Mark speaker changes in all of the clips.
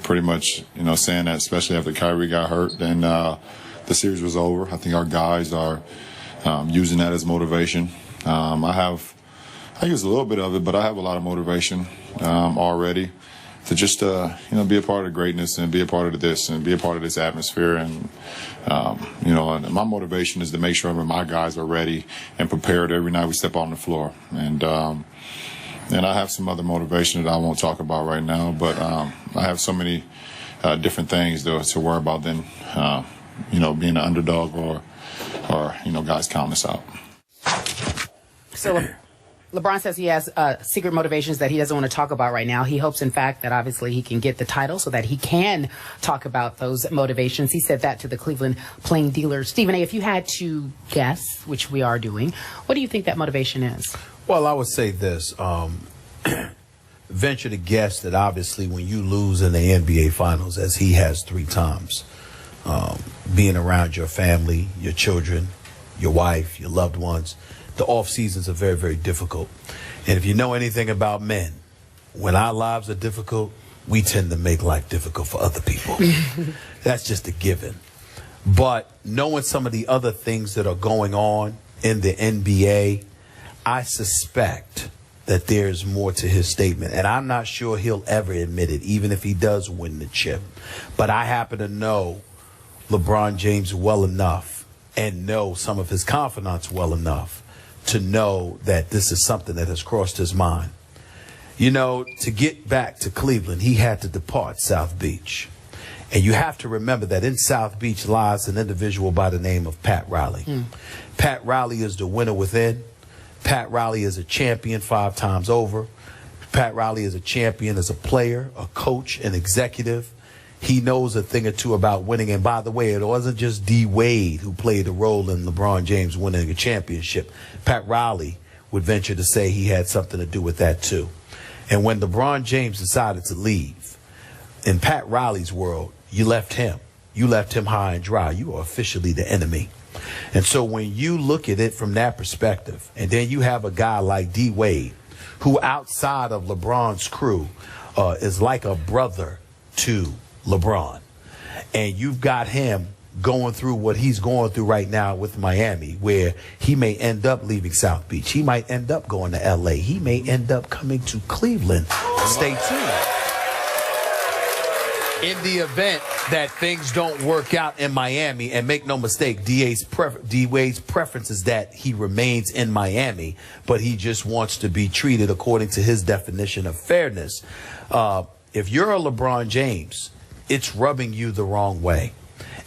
Speaker 1: pretty much, saying that, especially after Kyrie got hurt, then the series was over. I think our guys are using that as motivation. I use a little bit of it, but I have a lot of motivation already to just, be a part of the greatness and be a part of this and be a part of this atmosphere. And, and my motivation is to make sure that my guys are ready and prepared every night we step on the floor. And I have some other motivation that I won't talk about right now, but I have so many different things to worry about than, being an underdog or guys counting us out.
Speaker 2: So LeBron says he has secret motivations that he doesn't want to talk about right now. He hopes, in fact, that obviously he can get the title so that he can talk about those motivations. He said that to the Cleveland Plain Dealers. Stephen A., if you had to guess, which we are doing, what do you think that motivation is?
Speaker 3: Well, I would say this. Venture to guess that obviously when you lose in the NBA Finals, as he has 3 times, being around your family, your children, your wife, your loved ones, the off seasons are very, very difficult. And if you know anything about men, when our lives are difficult, we tend to make life difficult for other people. That's just a given. But knowing some of the other things that are going on in the NBA, I suspect that there's more to his statement. And I'm not sure he'll ever admit it, even if he does win the chip. But I happen to know LeBron James well enough and know some of his confidants well enough to know that this is something that has crossed his mind. To get back to Cleveland, he had to depart South Beach. And you have to remember that in South Beach lies an individual by the name of Pat Riley. Pat Riley is the winner within. Pat Riley is a champion 5 times over. Pat Riley is a champion as a player, a coach, an executive. He knows a thing or two about winning. And by the way, it wasn't just D. Wade who played a role in LeBron James winning a championship. Pat Riley would venture to say he had something to do with that too. And when LeBron James decided to leave, in Pat Riley's world, you left him. You left him high and dry. You are officially the enemy. And so when you look at it from that perspective, and then you have a guy like D. Wade, who outside of LeBron's crew is like a brother to LeBron, and you've got him going through what he's going through right now with Miami, where he may end up leaving South Beach. He might end up going to L.A. He may end up coming to Cleveland. Stay tuned. In the event that things don't work out in Miami, and make no mistake, D. Wade's preference is that he remains in Miami, but he just wants to be treated according to his definition of fairness. If you're a LeBron James, it's rubbing you the wrong way.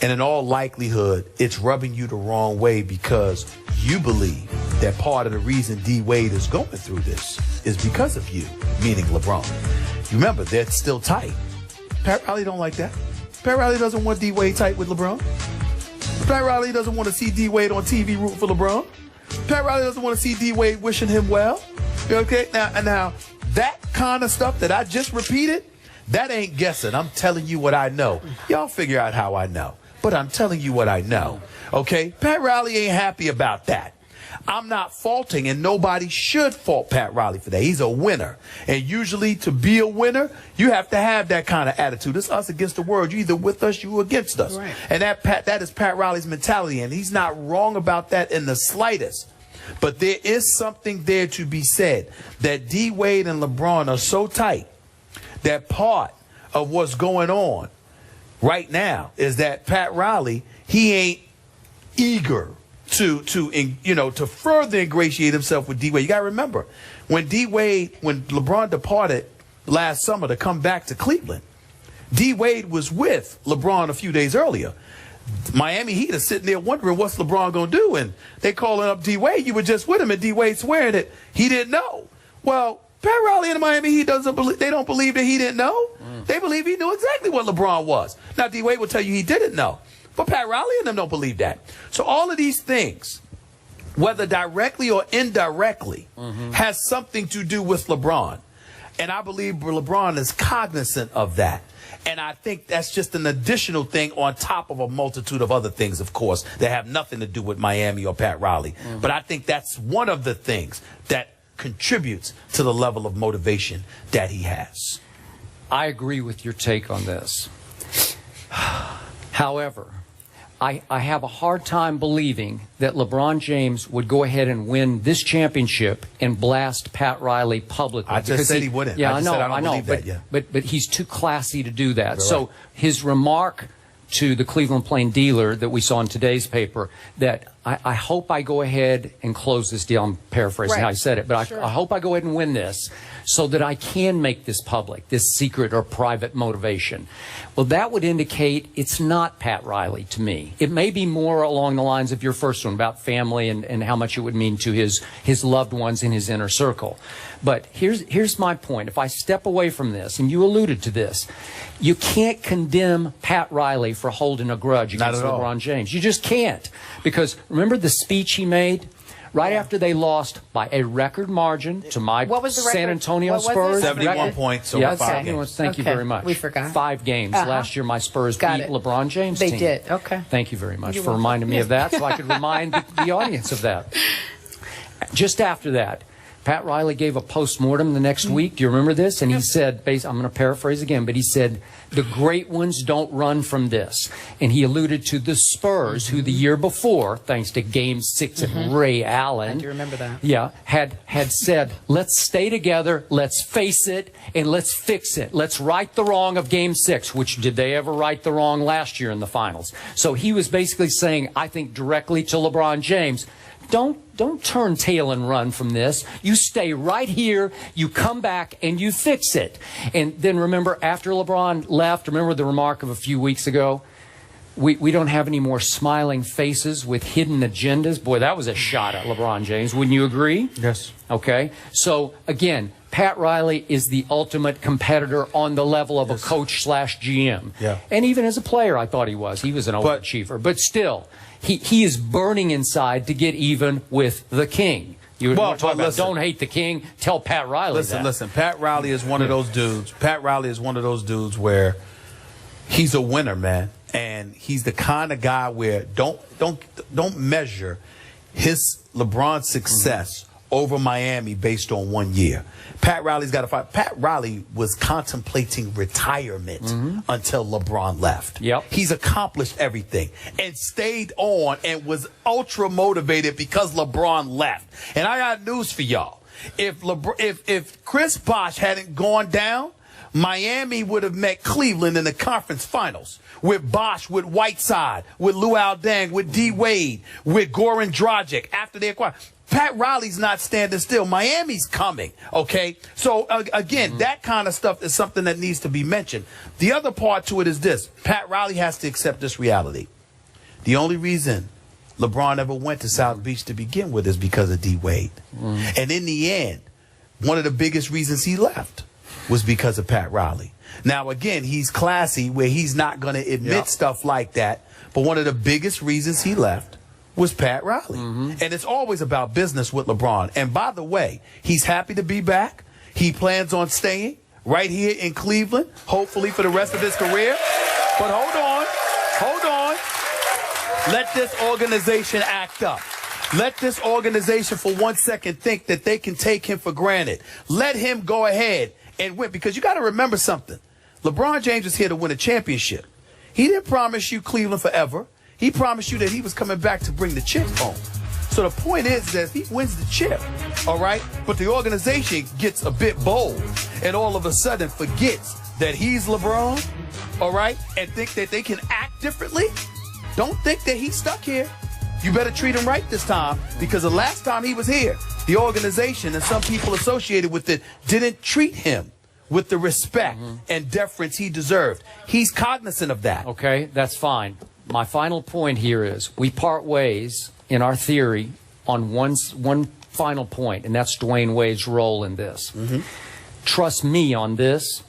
Speaker 3: And in all likelihood, it's rubbing you the wrong way because you believe that part of the reason D. Wade is going through this is because of you, meaning LeBron. You remember, they're still tight. Pat Riley don't like that. Pat Riley doesn't want D. Wade tight with LeBron. Pat Riley doesn't want to see D. Wade on TV rooting for LeBron. Pat Riley doesn't want to see D. Wade wishing him well. Okay, now that kind of stuff that I just repeated, that ain't guessing. I'm telling you what I know. Y'all figure out how I know. But I'm telling you what I know. Okay? Pat Riley ain't happy about that. I'm not faulting, and nobody should fault Pat Riley for that. He's a winner. And usually to be a winner, you have to have that kind of attitude. It's us against the world. You're either with us, you're against us. Right. And that is Pat Riley's mentality, and he's not wrong about that in the slightest. But there is something there to be said that D. Wade and LeBron are so tight that part of what's going on right now is that Pat Riley, he ain't eager to further ingratiate himself with D. Wade. You got to remember, when LeBron departed last summer to come back to Cleveland, D. Wade was with LeBron a few days earlier. Miami Heat are sitting there wondering what's LeBron going to do, and they calling up D. Wade. You were just with him, and D. Wade swearing that he didn't know. Well, Pat Riley and the Miami Heat they don't believe that he didn't know. They believe he knew exactly what LeBron was. Now, D. Wade will tell you he didn't know. But Pat Riley and them don't believe that. So all of these things, whether directly or indirectly, has something to do with LeBron. And I believe LeBron is cognizant of that. And I think that's just an additional thing on top of a multitude of other things, of course, that have nothing to do with Miami or Pat Riley. But I think that's one of the things that contributes to the level of motivation that he has.
Speaker 4: I agree with your take on this. However, I have a hard time believing that LeBron James would go ahead and win this championship and blast Pat Riley publicly.
Speaker 3: I just said he wouldn't.
Speaker 4: Yeah,
Speaker 3: I just
Speaker 4: know,
Speaker 3: said I don't
Speaker 4: I know,
Speaker 3: believe that, yeah.
Speaker 4: but he's too classy to do that.
Speaker 3: Right.
Speaker 4: So his remark to the Cleveland Plain Dealer that we saw in today's paper, that I hope I go ahead and close this deal. I'm paraphrasing how I said it, but I hope I go ahead and win this so that I can make this public, this secret or private motivation. Well, that would indicate it's not Pat Riley to me. It may be more along the lines of your first one about family and how much it would mean to his loved ones in his inner circle. But here's my point. If I step away from this, and you alluded to this, you can't condemn Pat Riley for holding a grudge against LeBron James. You just can't. Because remember the speech he made? Right after they lost by a record margin to my San Antonio Spurs.
Speaker 3: 71 points over 5 games.
Speaker 4: Thank you very much.
Speaker 2: We forgot.
Speaker 4: 5 games. Last year my Spurs beat LeBron James' team.
Speaker 2: They did. Okay.
Speaker 4: Thank you very much for reminding me of that so I could remind the audience of that. Just after that, Pat Riley gave a postmortem the next week. Do you remember this? And he said, I'm going to paraphrase again, but he said, the great ones don't run from this. And he alluded to the Spurs, who the year before, thanks to Game 6 and Ray Allen.
Speaker 2: I do remember that.
Speaker 4: Yeah, had said, let's stay together, let's face it, and let's fix it. Let's right the wrong of Game 6, which did they ever right the wrong last year in the finals? So he was basically saying, I think directly to LeBron James, don't turn tail and run from this. You stay right here, you come back, and you fix it. And then remember, after LeBron left, remember the remark of a few weeks ago? We don't have any more smiling faces with hidden agendas. Boy, that was a shot at LeBron James. Wouldn't you agree?
Speaker 3: Yes.
Speaker 4: Okay. So, again, Pat Riley is the ultimate competitor on the level of a coach/GM.
Speaker 3: Yeah.
Speaker 4: And even as a player, I thought he was. He was an overachiever. But still, he is burning inside to get even with the king. You talk about don't hate the king. Tell Pat Riley that.
Speaker 3: Listen. Pat Riley is one of those dudes. Pat Riley is one of those dudes where he's a winner, man. And he's the kind of guy where don't measure his LeBron success over Miami based on 1 year. Pat Riley's got to fight. Pat Riley was contemplating retirement until LeBron left.
Speaker 4: Yep.
Speaker 3: He's accomplished everything and stayed on and was ultra motivated because LeBron left. And I got news for y'all. If Chris Bosh hadn't gone down, Miami would have met Cleveland in the conference finals with Bosh, with Whiteside, with Luol Deng, with D. Wade, with Goran Dragic after they acquired. Pat Riley's not standing still. Miami's coming, okay? So, again, that kind of stuff is something that needs to be mentioned. The other part to it is this. Pat Riley has to accept this reality. The only reason LeBron ever went to South Beach to begin with is because of D. Wade. And in the end, one of the biggest reasons he left was because of Pat Riley. Now, again, he's classy where he's not going to admit stuff like that. But one of the biggest reasons he left was Pat Riley. And it's always about business with LeBron. And by the way, he's happy to be back. He plans on staying right here in Cleveland, hopefully for the rest of his career. But hold on. Let this organization act up. Let this organization for 1 second think that they can take him for granted. Let him go ahead and win, because you got to remember something. LeBron James is here to win a championship. He didn't promise you Cleveland forever. He promised you that he was coming back to bring the chip home. So the point is that if he wins the chip, all right, but the organization gets a bit bold and all of a sudden forgets that he's LeBron, all right, and think that they can act differently, don't think that he's stuck here. You better treat him right this time, because the last time he was here, the organization and some people associated with it didn't treat him with the respect and deference he deserved. He's cognizant of that.
Speaker 4: Okay, that's fine. My final point here is we part ways in our theory on one final point, and that's Dwayne Wade's role in this. Trust me on this.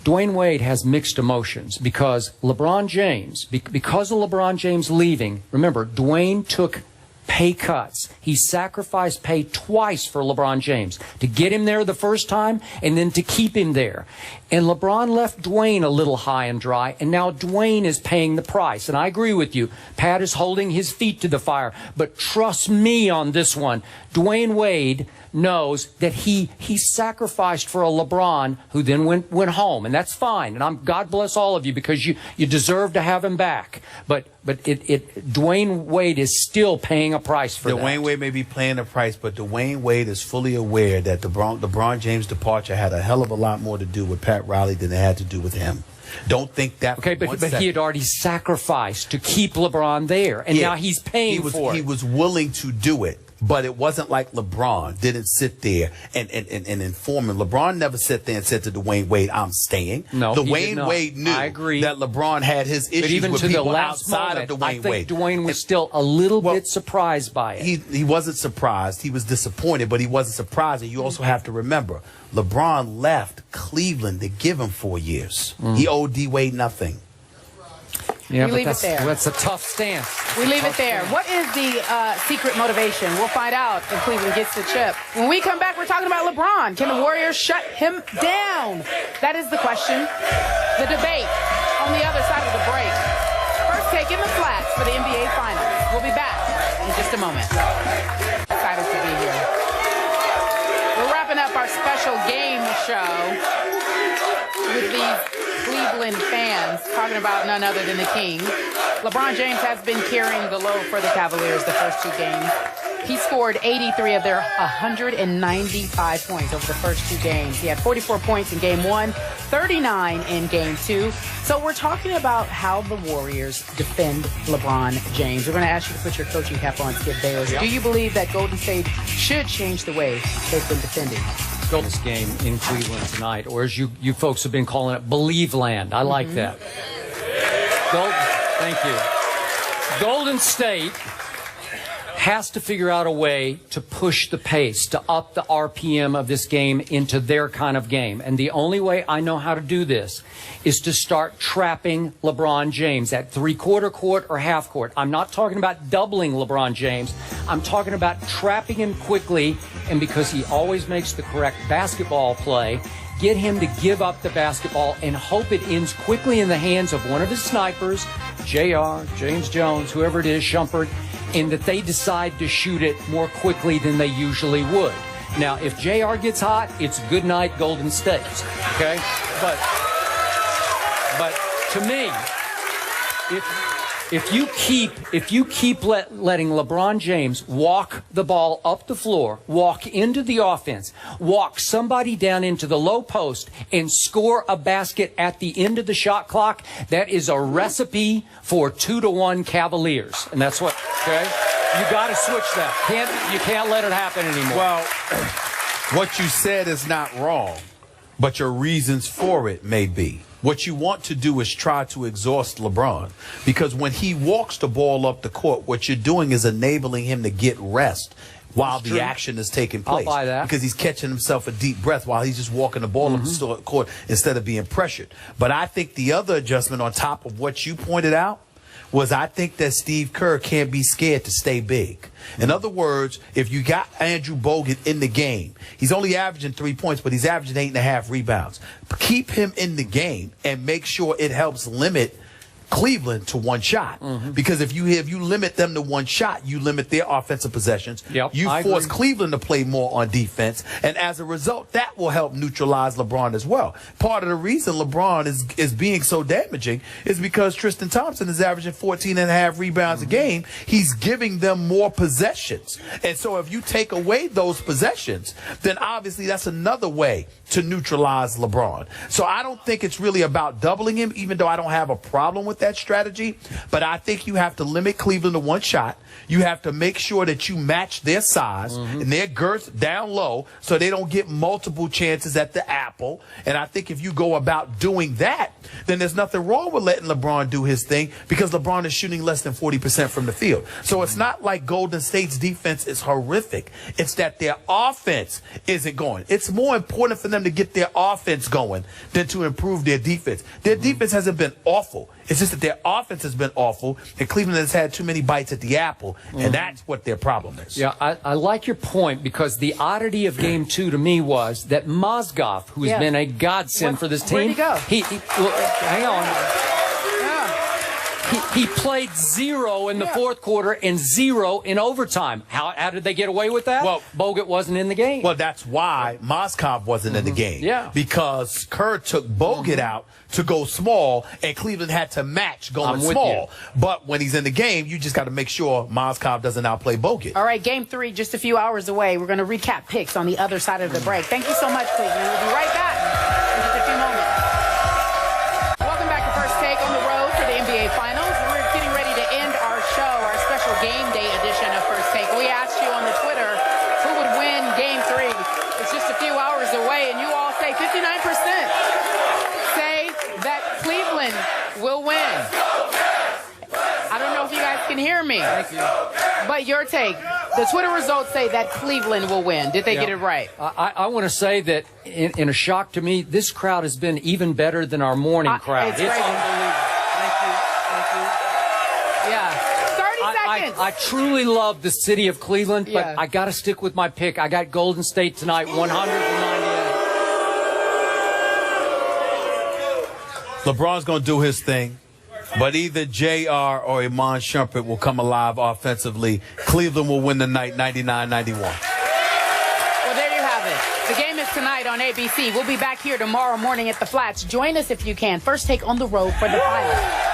Speaker 4: Dwayne Wade has mixed emotions because LeBron James, because of LeBron James leaving, remember, Dwayne took pay cuts. He sacrificed pay twice for LeBron James, to get him there the first time and then to keep him there. And LeBron left Dwayne a little high and dry, and now Dwayne is paying the price. And I agree with you. Pat is holding his feet to the fire. But trust me on this one. Dwayne Wade knows that he sacrificed for a LeBron who then went home, and that's fine. And God bless all of you because you deserve to have him back. But Dwayne Wade is still paying a price for that.
Speaker 3: Dwayne Wade may be paying a price, but Dwayne Wade is fully aware that LeBron James' departure had a hell of a lot more to do with Pat Riley than it had to do with him. Don't think that.
Speaker 4: Okay, but he had already sacrificed to keep LeBron there, and now he's paying for it.
Speaker 3: He was willing to do it, but it wasn't like LeBron didn't sit there and inform him. LeBron never sat there and said to Dwayne Wade, "I'm staying."
Speaker 4: No,
Speaker 3: Dwayne Wade knew that LeBron had his issues
Speaker 4: but even
Speaker 3: with
Speaker 4: to
Speaker 3: people
Speaker 4: the last
Speaker 3: outside
Speaker 4: moment,
Speaker 3: of Dwayne Wade.
Speaker 4: I think Dwayne was still a little bit surprised by it.
Speaker 3: He wasn't surprised. He was disappointed, but he wasn't surprised. And you also have to remember, LeBron left Cleveland to give him 4 years. He owed D. Wade nothing.
Speaker 4: Yeah,
Speaker 2: we leave it there.
Speaker 4: That's a tough stance.
Speaker 2: We leave it there. What is the secret motivation? We'll find out if Cleveland gets the chip. When we come back, we're talking about LeBron. Can the Warriors shut him down? That is the question. The debate on the other side of the break. First take in the flats for the NBA Finals. We'll be back in just a moment. Excited to be here. We're wrapping up our special game show with these Cleveland fans talking about none other than the King. LeBron James has been carrying the load for the Cavaliers the first 2 games. He scored 83 of their 195 points over the first 2 games. He had 44 points in game 1, 39 in game 2. So we're talking about how the Warriors defend LeBron James. We're going to ask you to put your coaching cap on, Skip Bayless. Do you believe that Golden State should change the way they've been defending?
Speaker 4: This game in Cleveland tonight, or as you folks have been calling it, Believe Land. I like that. Thank you. Golden State has to figure out a way to push the pace, to up the RPM of this game into their kind of game. And the only way I know how to do this is to start trapping LeBron James at three-quarter court or half court. I'm not talking about doubling LeBron James. I'm talking about trapping him quickly, and because he always makes the correct basketball play, get him to give up the basketball and hope it ends quickly in the hands of one of his snipers, JR, James Jones, whoever it is, Shumpert, and that they decide to shoot it more quickly than they usually would. Now, if JR gets hot, it's good night Golden State, okay? But to me, if you keep letting LeBron James walk the ball up the floor, walk into the offense, walk somebody down into the low post, and score a basket at the end of the shot clock, that is a recipe for 2-1 Cavaliers. And that's what, okay? You got to switch that. You can't let it happen anymore.
Speaker 3: Well, what you said is not wrong, but your reasons for it may be. What you want to do is try to exhaust LeBron, because when he walks the ball up the court, what you're doing is enabling him to get rest while the action is taking place.
Speaker 4: I'll buy that.
Speaker 3: Because he's catching himself a deep breath while he's just walking the ball up the court instead of being pressured. But I think the other adjustment on top of what you pointed out was I think that Steve Kerr can't be scared to stay big. In other words, if you got Andrew Bogut in the game, he's only averaging 3 points, but he's averaging 8.5 rebounds. Keep him in the game and make sure it helps limit Cleveland to one shot. Because if you limit them to one shot, you limit their offensive possessions. You force Cleveland to play more on defense, and as a result, that will help neutralize LeBron as well. Part of the reason LeBron is being so damaging is because Tristan Thompson is averaging 14.5 rebounds a game. He's giving them more possessions, and so if you take away those possessions, then obviously that's another way to neutralize LeBron. So I don't think it's really about doubling him, even though I don't have a problem with that strategy. But I think you have to limit Cleveland to one shot. You have to make sure that you match their size and their girth down low so they don't get multiple chances at the apple. And I think if you go about doing that, then there's nothing wrong with letting LeBron do his thing, because LeBron is shooting less than 40% from the field. So it's not like Golden State's defense is horrific. It's that their offense isn't going. It's more important for them to get their offense going than to improve their defense. Their defense hasn't been awful. It's just that their offense has been awful, and Cleveland has had too many bites at the apple, and that's what their problem is.
Speaker 4: Yeah, I like your point, because the oddity of Game 2 to me was that Mozgov, who has been a godsend for this team.
Speaker 2: Where'd he go?
Speaker 4: Well, hang on. He played 0 in the fourth quarter and 0 in overtime. How did they get away with that?
Speaker 3: Well,
Speaker 4: Bogut wasn't in the game.
Speaker 3: Well, that's why Mozgov wasn't in the game.
Speaker 4: Yeah.
Speaker 3: Because Kerr took Bogut out to go small, and Cleveland had to match going small. But when he's in the game, you just got to make sure Mozgov doesn't outplay Bogut.
Speaker 2: All right, game 3, just a few hours away. We're going to recap picks on the other side of the break. Thank you so much, Cleveland. We'll be right back in just a few moments. Welcome back to First Take on the road for the NBA Finals. We're getting ready to end our show, our special game day edition of First Take. We asked you on the Twitter who would win game 3. It's just a few hours away, and you all say 59% say that Cleveland will win. I don't know if you guys can hear me.
Speaker 4: Thank you.
Speaker 2: But your take, the Twitter results say that Cleveland will win. Did they get it right?
Speaker 4: I want to say that in a shock to me, this crowd has been even better than our morning crowd.
Speaker 2: It's
Speaker 4: It's
Speaker 2: crazy.
Speaker 4: unbelievable. Thank you.
Speaker 2: Yeah. 30 seconds.
Speaker 4: I truly love the city of Cleveland, but
Speaker 2: Yeah.
Speaker 4: I got to stick with my pick. I got Golden State tonight, 198.
Speaker 3: LeBron's going to do his thing, but either JR or Iman Shumpert will come alive offensively. Cleveland will win the night 99-91.
Speaker 2: Well, there you have it. The game is tonight on ABC. We'll be back here tomorrow morning at the Flats. Join us if you can. First Take on the road for the finals.